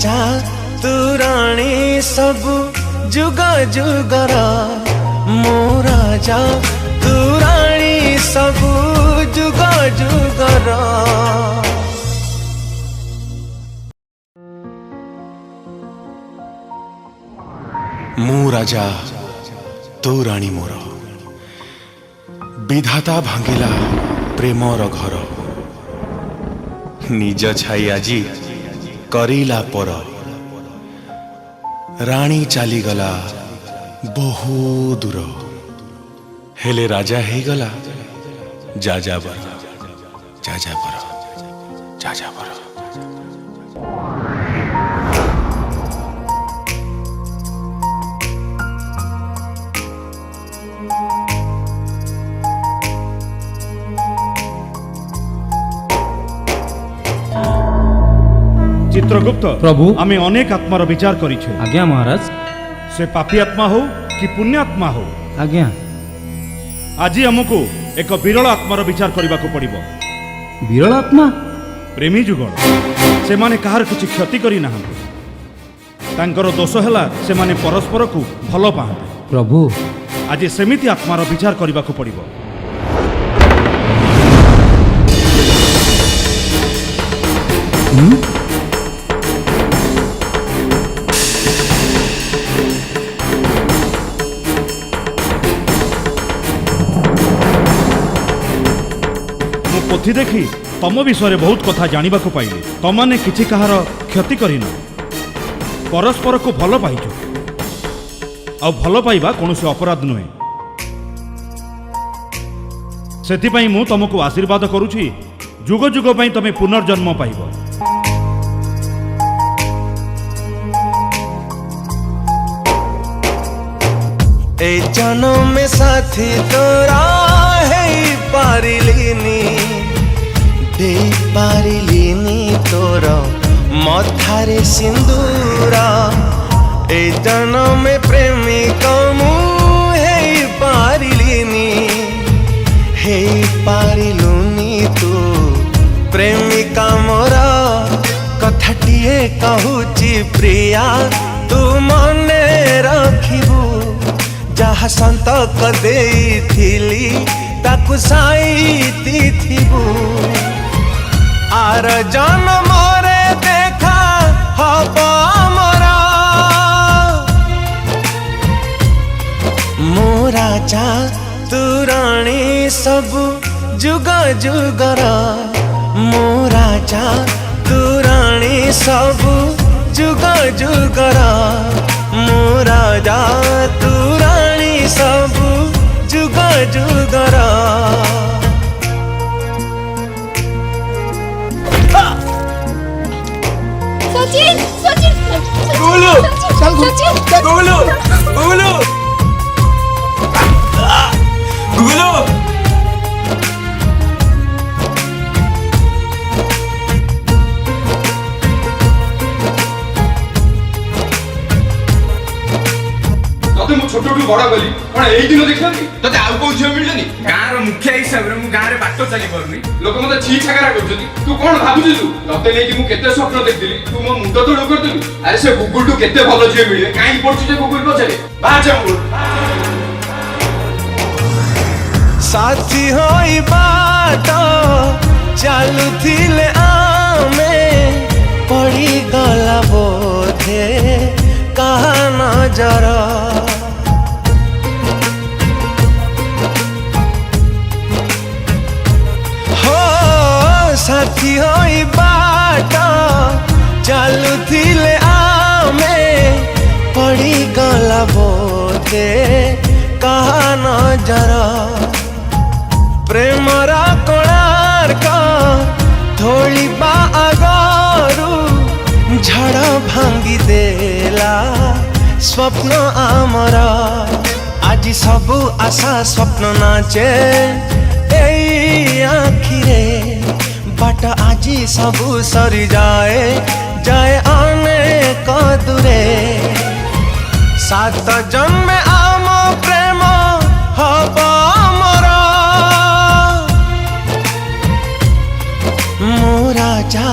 राजा तू राणी सब जुग जुगर मो राजा तू राणी सब जुग जुगर। मु राजा तू राणी मोर विधाता भांगिला प्रेमर घर निज छाई आजी करिला पर राणी चली गला बहु दूर हेले राजा हे गला जाजाबर जाजाबर जाजाबर। चित्रगुप्त प्रभु आमे अनेक आत्मार विचार करिछु। आज्ञा महाराज। से पापी आत्मा हो कि पुण्य आत्मा हो आज्ञा। आज हमको एक विरल आत्मार विचार करने को पड़िबो। विरल आत्मा प्रेमी जुगल से माने कहार किछि क्षति करी नाहंते तांकर दोष हैला से माने परस्पर को भल पाहंते। प्रभु आज सेमिति आत्मार विचार करने को पड़िबो। पोथी देखी तम विषय बहुत कथा जानिबा को पाइली। तमाने किछि कहार क्षति करिन परस्पर को भल पाइछ आ भल पाइबा कोनोसी अपराध नुहे। सेति पई मु तमको आशीर्वाद करूछि जुग जुग पई तमे पुनर्जन्म पाइबो। ए जन्म में साथी तोरा है पारिलिनी दे पारिलिनी तोर मथारे सिंदूरा ए जन्म में प्रेमिका मु है पारिलिनी हे पारिलुनी तू प्रेमिका मोरा कथाटिए कहूची प्रिया तू मने रखिबू जहाँ संतक देइथिली ताकु साईती थिबू आर जन्म रे देखा हब हमरा मो राजा तू राणी सब जुग जुगर मो राजा तू राणी सब जुग जुगर मो राजा तू राणी सब जुग जुगर। सचिन सचिन गोलू सचिन गोलू गोलू गोलू छोटू बड़ा गली कौन यही दिन देखी ते आउ कौ झील मिलनी गाँव मुखिया हिसाब से गाँव में बाट चली पारनी लोक मत छी छागरा कर तू कौन भावुलु ते नहीं मुझे स्वप्न देखी तू मो मुंड तोड़ करदेलु अरे से गुगुल केते भल झील मिले कहीं पड़ू गुगुल पचारे साथी होई बाट चलुथिले आमे पड़ी गला बोधे कहा नजर साथी होई बाट चलुथिले आमे पड़ी गला बोधे कहा नजर प्रेमरा कोणार्क थोड़ीबा आगरू झड़ भांगी देला स्वप्न आमर आज सबु आशा स्वप्न नाचे ए आखिरे बाट आज सबु सरी जाए जाए अनेक दूरे सात जन्म आम प्रेम हब अमर मो राजा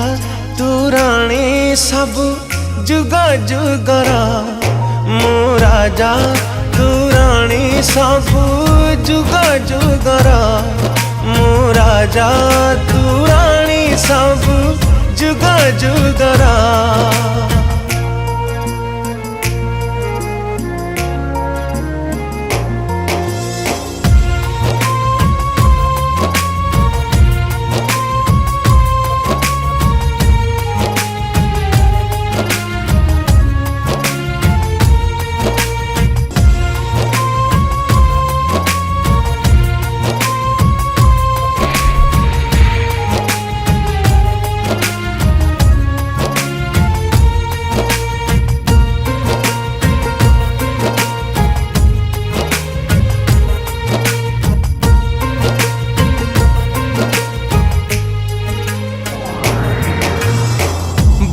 तू राणी सब जुग जुगर मु राजा तू रानी सबु जुग जुगर मु राजा तू रानी सबु जुग जुगर।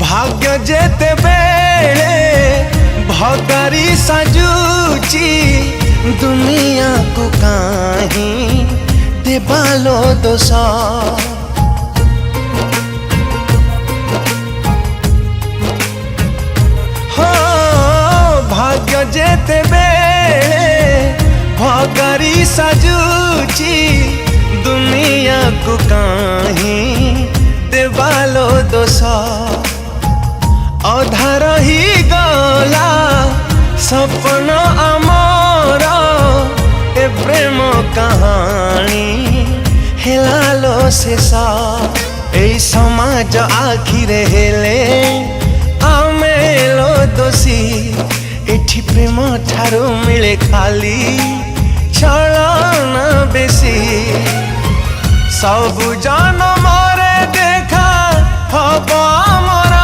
भाग्य जेते बेले भगारी साजुची दुनिया को काहीं देबालो दोष हो भाग्य जेते बेले भगारी साजुची दुनिया को काहीं देबालो दोष अधार ही गला सपन आमर ए प्रेम कहानी हेलालो शेष ए समाज आखिरे हेले आमेलो दोषी एठी प्रेम ठारू मिले खाली छलना बेसी सबु जन मरे देखा हब आमर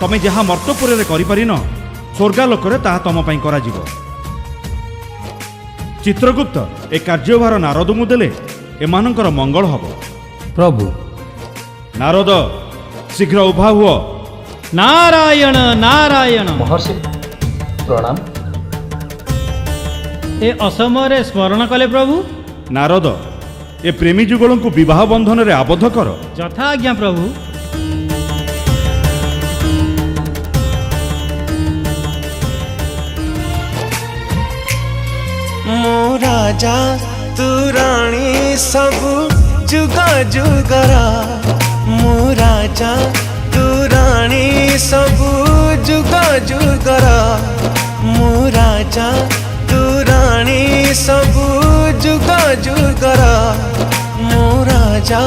तमे जहाँ मर्तपुर करिपारिन स्वर्गालोक ताहा तम पाई करा जिवो। चित्रगुप्त ए कार्यभार नारद मु देले एमानंकर मंगल हब। प्रभु नारद शीघ्र उभा हुओ। नारायण नारायण। महर्षि प्रणाम। ए असमय स्मरण कले प्रभु। नारद ए प्रेमी जुगल को विवाह बंधन रे आबद्ध कर। यथा आज्ञा प्रभु। मो राजा तू रानी सबु जुग जुगर मो राजा तू रानी सबु जुग जुगर मो राजा तू रानी सबु जुग जुगर मो राजा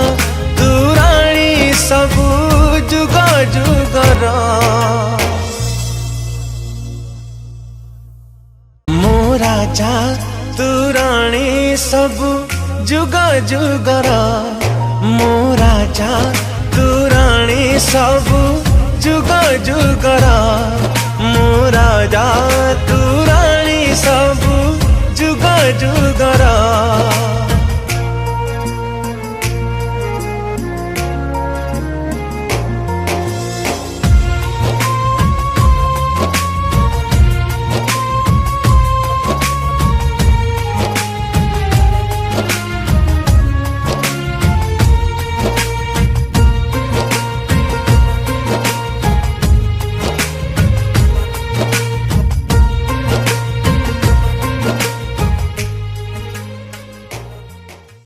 तू रानी सबु जुग जुगर मो राजा तू रानी सबु जुग जुगर मो राजा तू रानी सबु जुग जुगर मो राजा तू रानी सबु जुग जुगर।